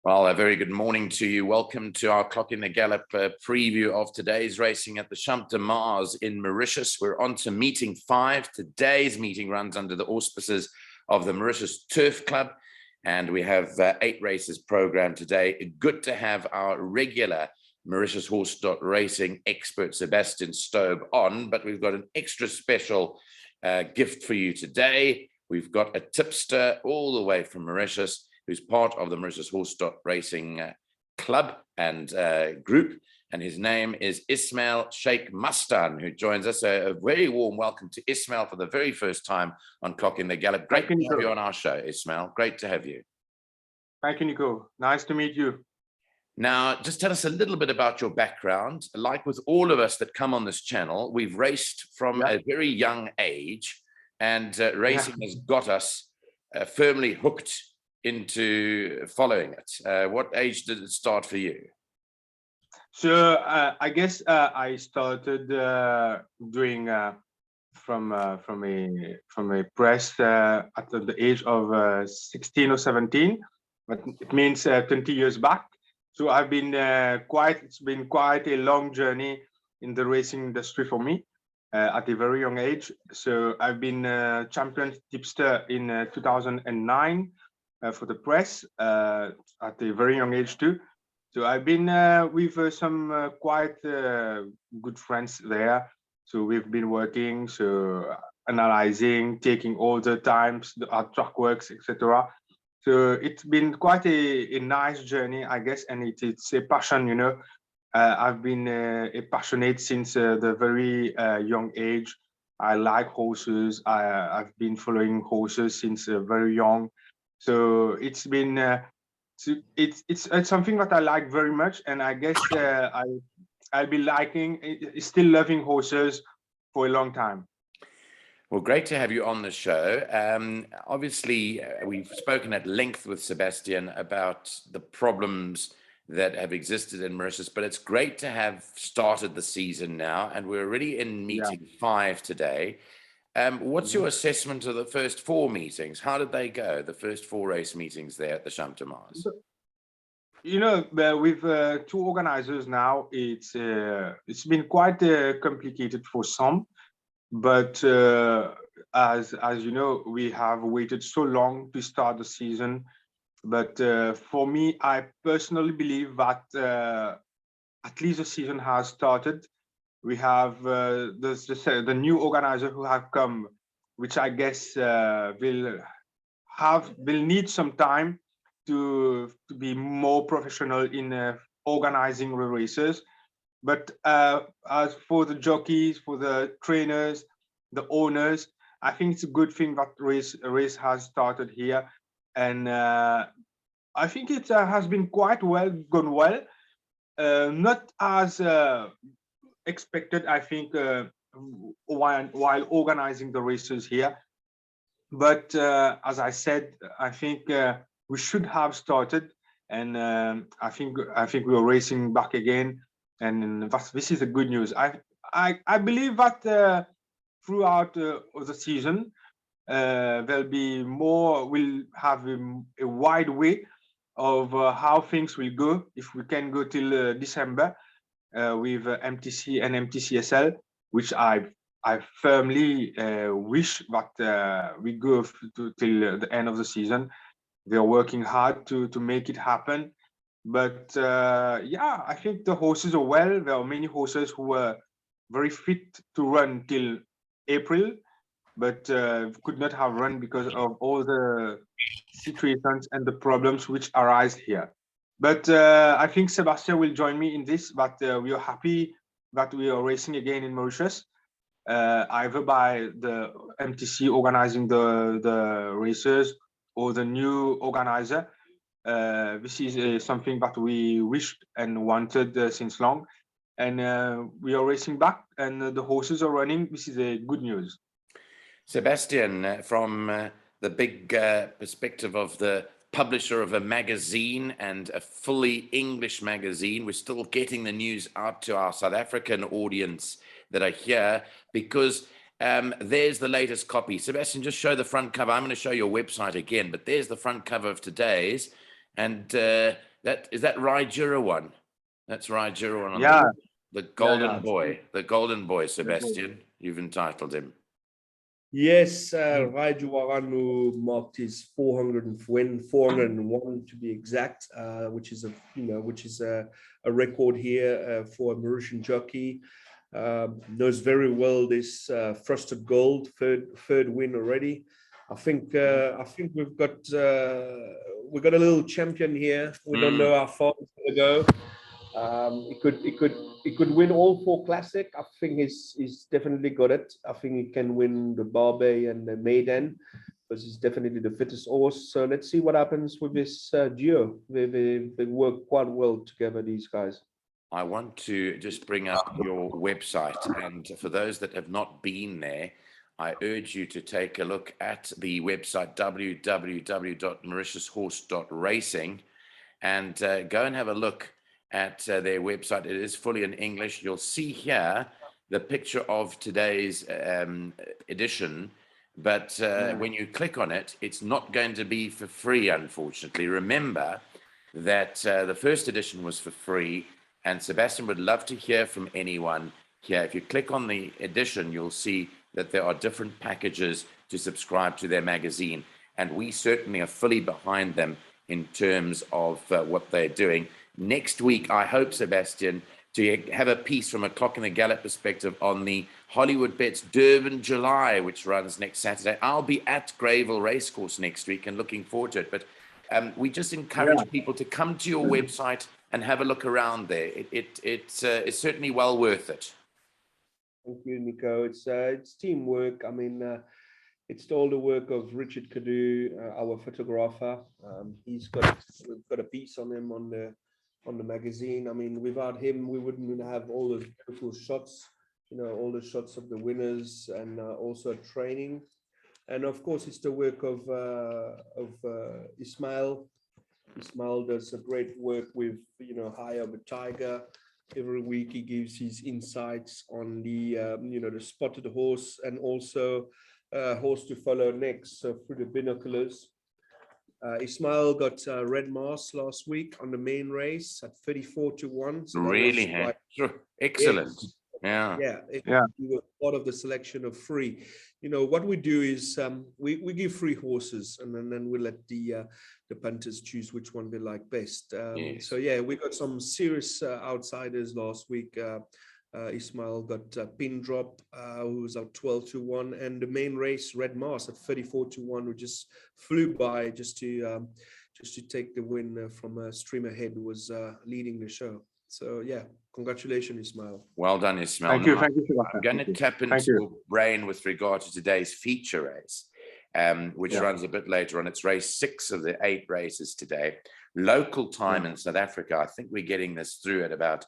Well, a very good morning to you. Welcome to our Clock in the Gallop preview of today's racing at the Champ de Mars in Mauritius. We're on to meeting 5. Today's meeting runs under the auspices of the Mauritius Turf Club, and we have 8 races programmed today. Good to have our regular Mauritius Horse Racing expert, Sebastian Stobe, on, but we've got an extra special gift for you today. We've got a tipster all the way from Mauritius, who's part of the Mauritius Horse Racing Club and group. And his name is Ismael Sheik Mastan, who joins us. A very warm welcome to Ismael for the very first time on Clock in the Gallop. Great to have you on our show, Ismael. Great to have you. Thank you, Nico. Nice to meet you. Now, just tell us a little bit about your background. Like with all of us that come on this channel, we've raced from a very young age, and racing has got us firmly hooked into following it. What age did it start for you? So I guess I started doing from a press at the age of 16 or 17, but it means 20 years back. So I've been it's been quite a long journey in the racing industry for me at a very young age. So I've been champion tipster in 2009. For the press at a very young age too. So I've been with some quite good friends there. So we've been working, so analyzing, taking all the times, our track works, etc. So it's been quite a nice journey, I guess, and it's a passion, you know. I've been a passionate since the very young age. I like horses. I've been following horses since very young. So it's been it's something that I like very much, and I guess I'll be still loving horses for a long time. Well, great to have you on the show. Obviously, we've spoken at length with Sebastian about the problems that have existed in Mauritius, but it's great to have started the season now, and we're already in meeting 5 today. What's your assessment of the first 4 meetings? How did they go, the first 4 race meetings there at the Champ de Mars? You know, with 2 organizers now, it's been quite complicated for some, but as you know, we have waited so long to start the season. But for me, I personally believe that at least the season has started. We have the new organizer who have come, which I guess will need some time to be more professional in organizing the races. But as for the jockeys, for the trainers, the owners, I think it's a good thing that race has started here, and I think it has been gone well. Not as expected, I think, while organizing the races here, but as I said, I think we should have started, and I think we are racing back again, and this is the good news. I believe that throughout the season there'll be more. We'll have a wide way of how things will go if we can go till December. With MTC and MTCSL, which I firmly wish that we go till the end of the season. They are working hard to make it happen. But yeah, I think the horses are well. There are many horses who were very fit to run till April, but could not have run because of all the situations and the problems which arise here. But I think Sebastian will join me in this, but we are happy that we are racing again in Mauritius, either by the MTC organizing the races or the new organizer. This is something that we wished and wanted since long. And we are racing back, and the horses are running. This is a good news. Sebastian, from the big perspective of the publisher of a magazine, and a fully English magazine, we're still getting the news out to our South African audience that are here, because there's the latest copy. Sebastian, just show the front cover. I'm going to show your website again, but there's the front cover of today's, And that is that Rydura one. That's Rydura one on Yeah, the yeah. golden boy, Sebastian. You've entitled him. Yes, Raiju Waranu marked his 401 to be exact, which is a record here for a Mauritian jockey. Knows very well this Frosted Gold third win already. I think we've got a little champion here. We don't know how far it's going to go. He could win all 4 classic. I think he's definitely got it. I think he can win the Barbet and the Maiden because he's definitely the fittest horse. So let's see what happens with this duo. They work quite well together, these guys. I want to just bring up your website, and for those that have not been there, I urge you to take a look at the website www.mauritiushorse.racing and go and have a look at their website. It is fully in English. You'll see here the picture of today's edition, but when you click on it, it's not going to be for free, unfortunately. Remember that the first edition was for free, and Sebastian would love to hear from anyone here. If you click on the edition, you'll see that there are different packages to subscribe to their magazine, and we certainly are fully behind them in terms of what they're doing. Next week, I hope, Sebastian, to have a piece from a Clock in the Gallop perspective on the Hollywood Bets Durban July, which runs next Saturday. I'll be at Greyville Racecourse next week and looking forward to it. But we just encourage people to come to your website and have a look around there. It's certainly well worth it. Thank you, Nico. It's teamwork. I mean, it's all the work of Richard Cadu, our photographer. We've got a piece on him on the magazine. I mean, without him, we wouldn't have all those beautiful shots. All the shots of the winners and also training. And of course, it's the work of Ismael. Ismael does a great work with High Over Tiger. Every week he gives his insights on the the spotted horse and also horse to follow next. So through the binoculars. Ismael got Red Mars last week on the main race at 34-1. So really, excellent. Yes. Yeah. He was part of the selection of 3. What we do is we give 3 horses, and then we let the punters choose which one they like best. Yes. So yeah, we got some serious outsiders last week. Ismael got Pin Drop, who was out 12-1, and the main race Red Mars at 34-1, who just flew by just to take the win from Stream Ahead, was leading the show. So yeah, congratulations, Ismael. Well done, Ismael. Thank you. I'm going to tap into your brain with regard to today's feature race, which runs a bit later on. It's race 6 of the 8 races today. Local time in South Africa, I think we're getting this through at about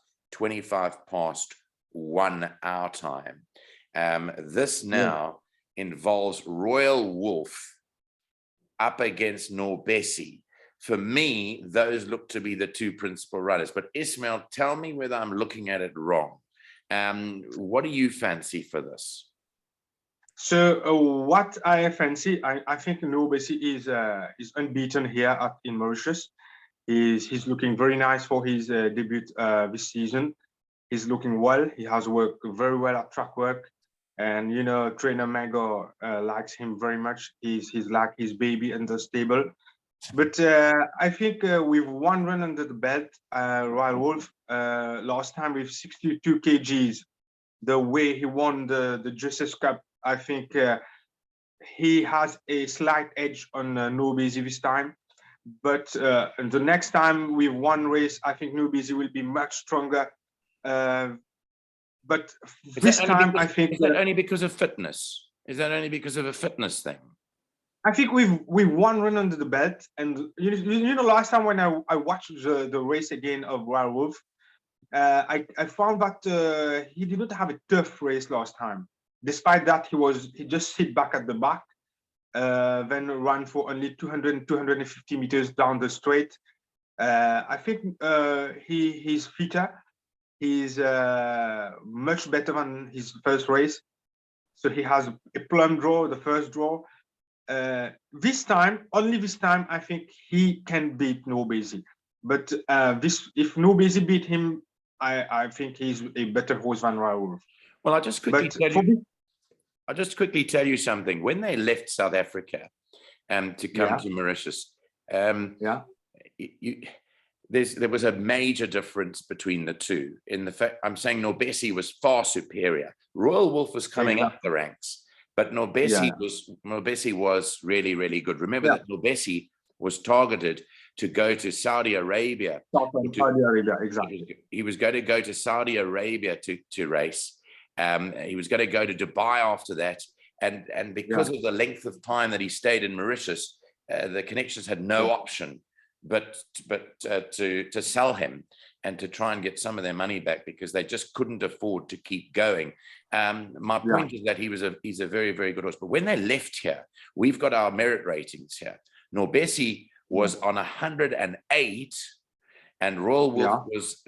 1 our time. This now involves Royal Wulff up against Nourbese. For me, those look to be the 2 principal runners. But Ismael, tell me whether I'm looking at it wrong. What do you fancy for this? So what I fancy, I think Nourbese is unbeaten here in Mauritius. He's looking very nice for his debut this season. He's looking well. He has worked very well at track work, and trainer Mago likes him very much. He's like his baby in the stable. But I think with 1 run under the belt, Royal Wulff last time with 62 kgs, the way he won the Justice Cup, I think he has a slight edge on Nourbese this time. But the next time with 1 race, I think Nourbese will be much stronger. But this time, I think... Is that only because of fitness? Is that only because of a fitness thing? I think with 1 run under the belt, and last time when I watched the race again of Royal Wulff, I found that he didn't have a tough race last time. Despite that, he just sit back at the back, then ran for only 250 meters down the straight. I think he's fitter. He's much better than his first race. So he has a plum draw, the first draw. this time, only this time, I think he can beat Nourbese. But if Nourbese beat him, I think he's a better horse than Royal Wulff. Well, I'll just quickly tell you something. When they left South Africa to come to Mauritius, there was a major difference between the two. In the fact, I'm saying Nourbese was far superior. Royal Wulff was coming up the ranks, but Nourbese was really, really good. Remember that Nourbese was targeted to go to Saudi Arabia. Exactly. He was going to go to Saudi Arabia to race. He was going to go to Dubai after that. And because of the length of time that he stayed in Mauritius, the connections had no option but to sell him and to try and get some of their money back, because they just couldn't afford to keep going. My point is that he's a very, very good horse. But when they left here, we've got our merit ratings here. Nourbese was on 108, and Royal Wulff was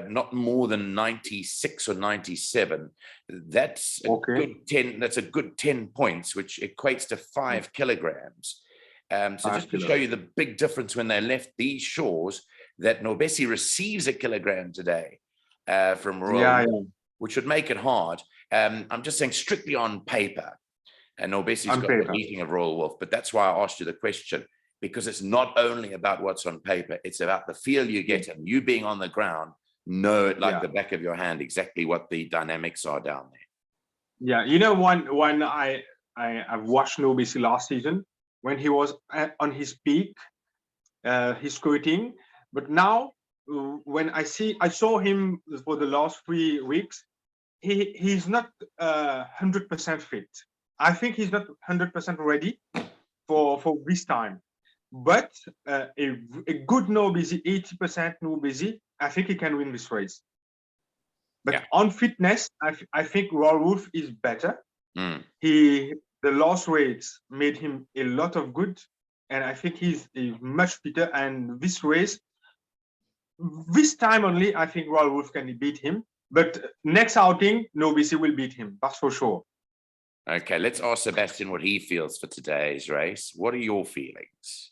not more than 96 or 97. That's a good 10. That's a good 10 points, which equates to 5 kilograms. So just to show you the big difference when they left these shores, that Nourbese receives a kilogram today from Royal Wulff, which would make it hard. I'm just saying strictly on paper, and Nourbese's got the beating of Royal Wulff. But that's why I asked you the question, because it's not only about what's on paper, it's about the feel you get, and you being on the ground, know it like the back of your hand, exactly what the dynamics are down there. Yeah, you know, when I've watched Nourbese last season, when he was on his peak, his quitting. But now, when I saw him for the last 3 weeks, he's not 100% fit. I think he's not 100% ready for this time. But a good Nourbese, 80% Nourbese, I think he can win this race. But on fitness, I think Royal Wulff is better. The last race made him a lot of good, and I think he's much fitter. And this race, this time only, I think Royal Wulff can beat him. But next outing, Nourbese will beat him. That's for sure. Okay, let's ask Sebastian what he feels for today's race. What are your feelings?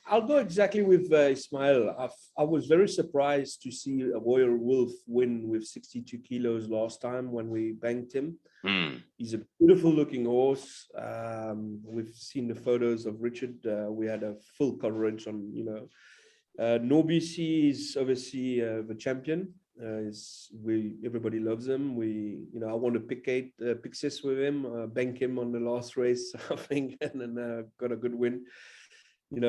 I'll go exactly with Ismael. I was very surprised to see a Royal Wulff win with 62 kilos last time when we banked him. He's a beautiful looking horse. We've seen the photos of Richard. We had a full coverage on, Nourbese is obviously the champion. Everybody loves him. I want to pick 6 with him, bank him on the last race, I think, and then got a good win.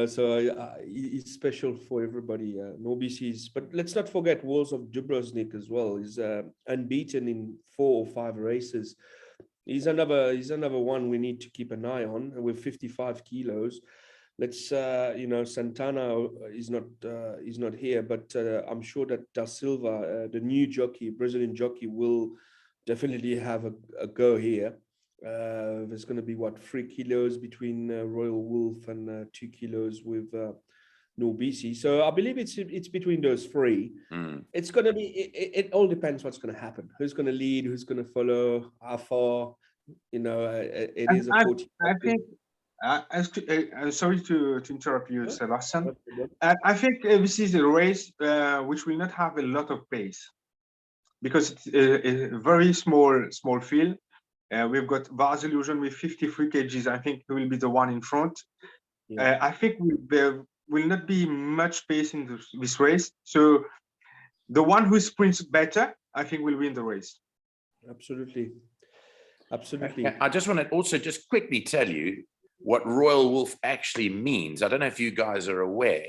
So he's special for everybody. Nourbese but let's not forget Wars of Dubrovnik as well. He's unbeaten in 4 or 5 races. He's another one we need to keep an eye on with 55 kilos. Let's Santana is not here, but I'm sure that Da Silva, the new Brazilian jockey, will definitely have a go here. There's going to be 3 kilos between Royal Wulff and 2 kilos with Nourbese. So I believe it's between those 3. It's going to be. It all depends what's going to happen. Who's going to lead? Who's going to follow? How far? It is a 40. I think. Sorry to interrupt you, Sebastian. I think this is a race which will not have a lot of pace, because it's a very small field. We've got Vars Illusion with 53 kgs. I think he will be the one in front. I think there will not be much pace in this race. So the one who sprints better, I think, will win the race. Absolutely. I just want to also just quickly tell you what Royal Wulff actually means. I don't know if you guys are aware,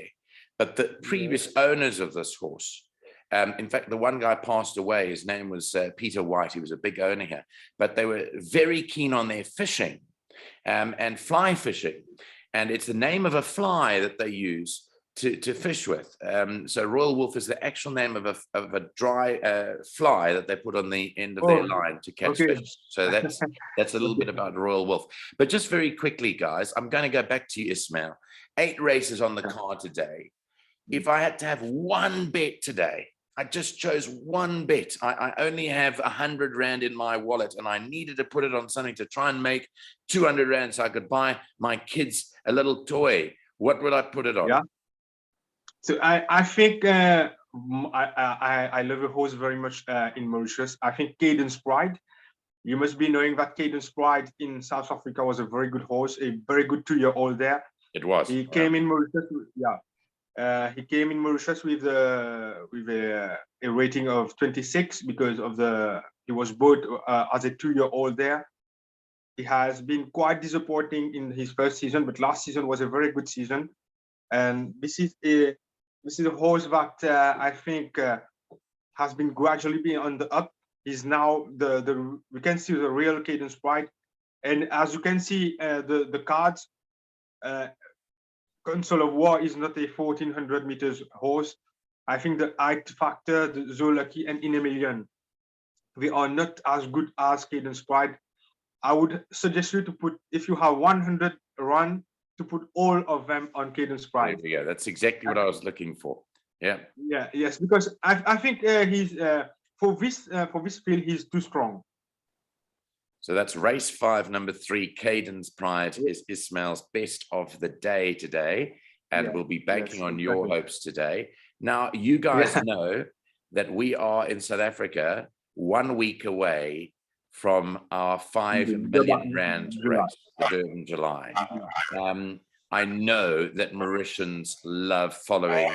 but the previous owners of this horse, in fact, the one guy passed away. His name was Peter White. He was a big owner here, but they were very keen on their fishing and fly fishing. And it's the name of a fly that they use to fish with. So Royal Wulff is the actual name of a dry fly that they put on the end of their line to catch fish. So that's a little bit about Royal Wulff. But just very quickly, guys, I'm going to go back to you, Ismael. 8 races on the card today. If I had to have one bet today, I just chose one bet. I only have 100 Rand in my wallet, and I needed to put it on something to try and make 200 Rand so I could buy my kids a little toy. What would I put it on? Yeah. So I think I love a horse very much in Mauritius. I think Cadence Pride. You must be knowing that Cadence Pride in South Africa was a very good horse, a very good 2-year-old there. It was. He came in Mauritius. He came in Mauritius with a rating of 26 because of he was bought as a 2-year-old there. He has been quite disappointing in his first season, but last season was a very good season. And this is a horse that I think has been gradually being on the up. He's now we can see the real Cadence Pride, and as you can see the cards. Console of War is not a 1400 meters horse. I think the height factor, the Zolaki and Inemilion, they are not as good as Cadence Pride. I would suggest you to put, if you have 100 run, to put all of them on Cadence Pride. There we go. That's exactly what I was looking for. Yeah. Yes, because I think he's for this field he's too strong. So that's race 5, number 3, Cadence Pride is Ismael's best of the day today, and we'll be banking on your hopes today. Now, you guys know that we are in South Africa 1 week away from our 5 million Rand race, the Durban July. I know that Mauritians love following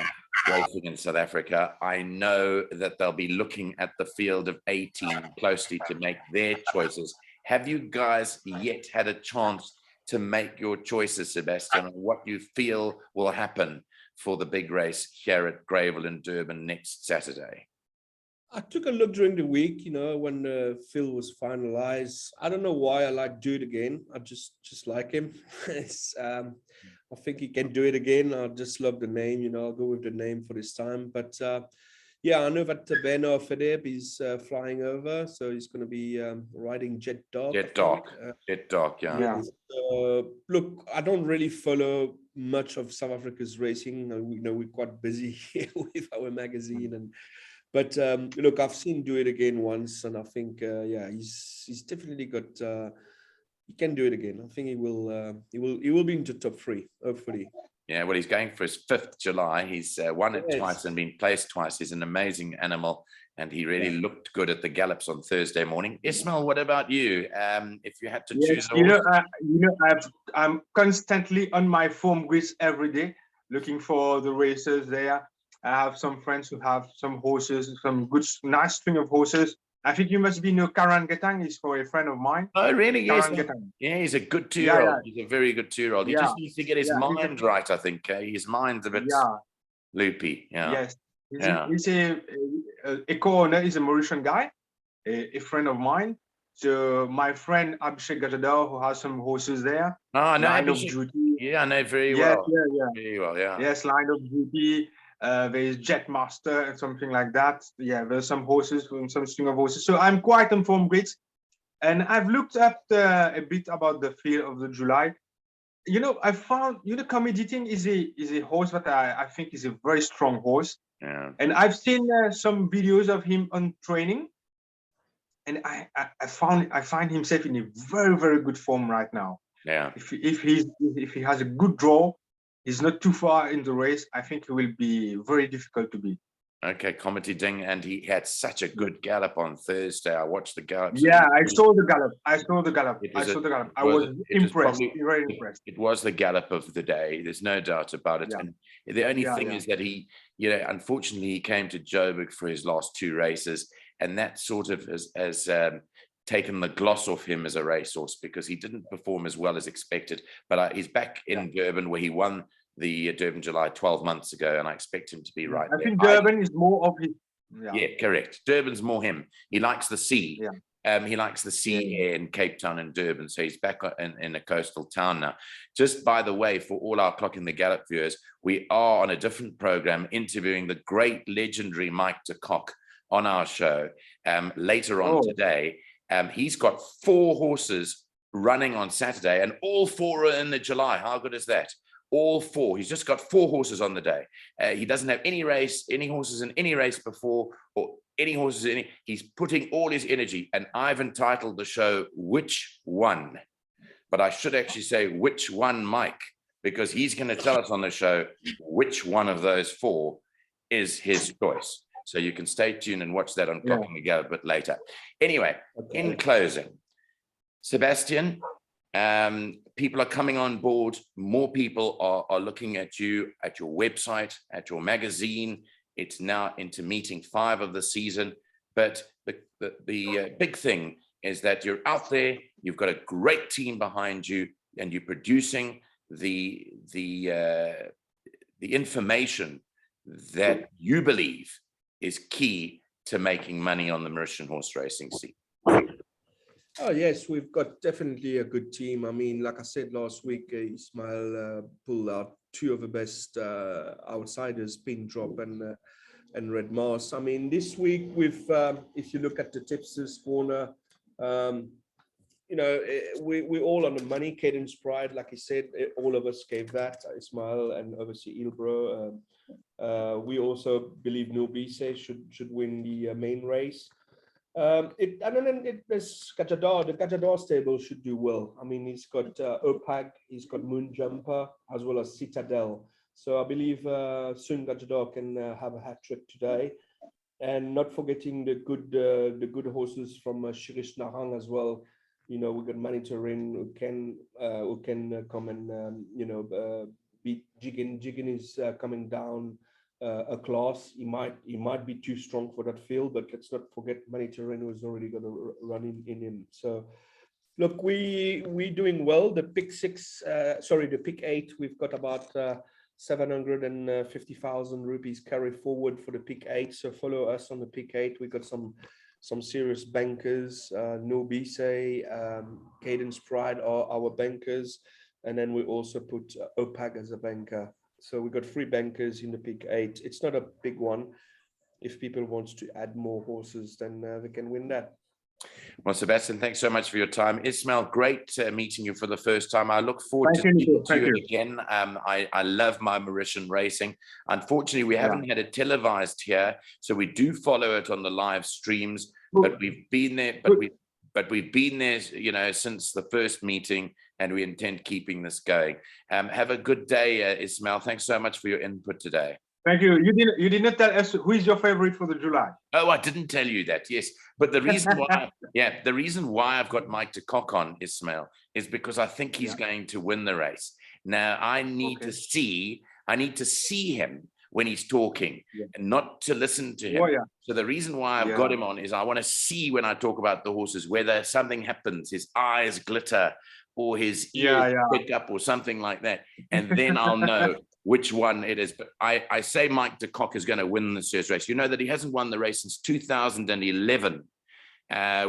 racing in South Africa. I know that they'll be looking at the field of 18 closely to make their choices. Have you guys yet had a chance to make your choices, Sebastian, on what you feel will happen for the big race here at Greyville in Durban next Saturday? I took a look during the week, when the field was finalized. I don't know why I like Do It Again. I just like him. I think he can do it again. I just love the name, I'll go with the name for this time. But I know that Beno Fedeb is flying over, so he's going to be riding Jet Dark. Jet Dark, yeah. Look, I don't really follow much of South Africa's racing. We're quite busy here with our magazine, but look, I've seen Do It Again once, and I think he's definitely got. He can do it again. I think he will be into top 3, hopefully. Yeah, well, he's going for his 5th July. He's won it twice and been placed twice. He's an amazing animal, and he really looked good at the gallops on Thursday morning. Ismael, what about you? If you had to choose, I'm constantly on my form grids every day, looking for the races there. I have some friends who have some horses, some good, nice string of horses. I think you must be Karan Getang is for a friend of mine. Oh, really? Yes. Yeah, he's a good 2-year-old. He's a very good 2-year-old. He just needs to get his mind right, I think. His mind's a bit loopy. Yeah. Yes. He's a co-owner. He's a Mauritian guy, a friend of mine. So my friend Abhishek Gajadar, who has some horses there. Oh, I know. Line of Duty. Yeah, I know very well. Very well, yeah. Yes, Line of Duty. There's Jet Master and something like that. Yeah, there's some horses, some string of horses. So I'm quite on form grids, and I've looked up a bit about the field of the July. I found Comediting is a horse that I think is a very strong horse. Yeah. And I've seen some videos of him on training, and I find himself in a very, very good form right now. Yeah. If he has a good draw. He's not too far in the race. I think he will be very difficult to beat. Okay, Comedy Ding, and he had such a good gallop on Thursday. I watched the gallop. Yeah, I saw the gallop. I was impressed. Very impressed. It was the gallop of the day. There's no doubt about it. Yeah. And the only thing is that he, unfortunately, he came to Joburg for his last 2 races, and that sort of has taken the gloss off him as a racehorse because he didn't perform as well as expected. But he's back in Durban, where he won the Durban July 12 months ago, and I expect him to be right I there. think Durban is more of his. Yeah, correct. Durban's more him. He likes the sea. Yeah. He likes the sea air in Cape Town and Durban, so he's back in a coastal town now. Just by the way, for all our Clock in the Gallop viewers, we are on a different program interviewing the great legendary Mike de Kock on our show later on today. He's got 4 horses running on Saturday, and all 4 are in the July. How good is that? all 4. He's just got 4 horses on the day. He doesn't have any horses in any race before, or any horses in it. He's putting all his energy, and I've entitled the show Which One? But I should actually say which one, Mike, because he's going to tell us on the show which one of those 4 is his choice. So you can stay tuned and watch that on Clocking Together a bit later. Anyway, in closing, Sebastian, people are coming on board. More people are looking at you, at your website, at your magazine. It's now into meeting 5 of the season. But the big thing is that you're out there, you've got a great team behind you, and you're producing the information that you believe is key to making money on the Mauritian horse racing scene. Oh yes, we've got definitely a good team. I mean, like I said last week, Ismael pulled out 2 of the best outsiders, Pin Drop and Red Mars. I mean, this week with if you look at the tipsters corner, you know, we're all on the money. Cadence Pride, like I said, all of us gave that. Ismael and obviously Ilbro. We also believe Nourbese should win the main race. And then there's Gajadar. The Gajadar stable should do well. I mean, he's got Opag, he's got Moon Jumper, as well as Citadel. So I believe soon Gajadar can have a hat trick today, and not forgetting the good horses from Shirish Nahang as well. You know, we got Manitorin who can come and you know, beat Jiggin. Jiggin is coming down a class. He might be too strong for that field, but let's not forget Manitorin who's already going to run in him. So look, we're doing well. The pick 6, sorry, the pick 8, we've got about 750,000 rupees carry forward for the pick 8. So follow us on the pick 8. We got some serious bankers. Nourbese, Cadence Pride are our bankers, and then we also put Opag as a banker. So we got 3 bankers in the pick 8. It's not a big one. If people want to add more horses, then they can win that. Well, Sebastian, thanks so much for your time. Ismael, great meeting you for the first time. I look forward to meeting you again. I love my Mauritian racing. Unfortunately, we haven't had it televised here, so we do follow it on the live streams. But we've been there. But we've been there, you know, since the first meeting, and we intend keeping this going. Have a good day, Ismael. Thanks so much for your input today. Thank you. You did not tell us who is your favorite for the July. Oh, I didn't tell you that. Yes, but the reason why, the reason why I've got Mike de Kock on, Ismael, is because I think he's going to win the race. Now I need to see him when he's talking, and not to listen to him. So the reason why I've got him on is I want to see when I talk about the horses, whether something happens, his eyes glitter or his ears pick up or something like that. And then I'll know which one it is. But I say Mike de Kock is going to win this year's race. You know that he hasn't won the race since 2011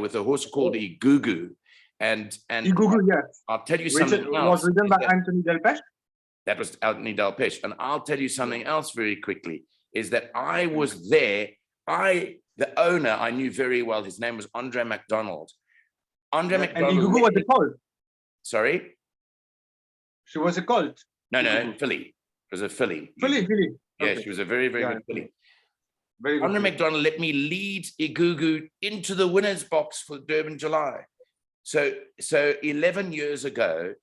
with a horse called Igugu. And Igugu, yes. I'll tell you something else. Was written by Anthony Delpech? That was Anthony Delpech. And I'll tell you something else very quickly, is that I was there. The owner, I knew very well. His name was Andre MacDonald. Andre MacDonald. And Igugu was a colt. Sorry? She was a colt. No, filly. It was a filly. Filly. Yeah, she was a very, very good filly. Andre MacDonald let me lead Igugu into the winner's box for Durban July. So 11 years ago,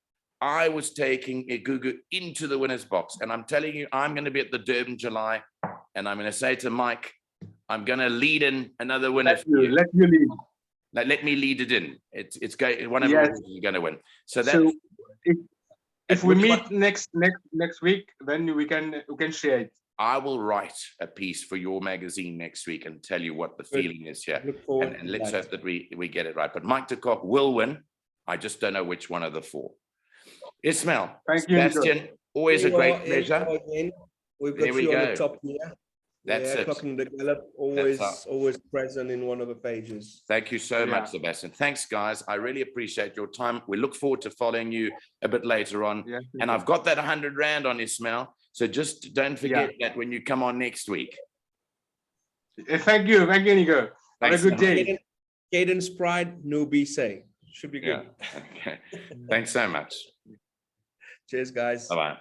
I was taking Igugu into the winner's box, and I'm telling you, I'm going to be at the Durban July, and I'm going to say to Mike, I'm going to lead in another winner. Let you lead. Let me lead it in. It's going. One of us is going to win. So if we meet next week, then we can share it. I will write a piece for your magazine next week and tell you what the feeling is here, and let's hope that we get it right. But Mike de Kock will win. I just don't know which one of the 4. Ismael, thank you, Sebastian, always a great pleasure. We've got you on the top here. That's it. Clocking the Gallop, always present in one of the pages. Thank you so much, Sebastian. Thanks, guys. I really appreciate your time. We look forward to following you a bit later on. And I've got that 100 Rand on Ismael. So just don't forget that when you come on next week. Thank you, Nico. Have a good day. Cadence Pride, Nourbese. Should be good. Okay. Thanks so much. Cheers, guys. Bye-bye.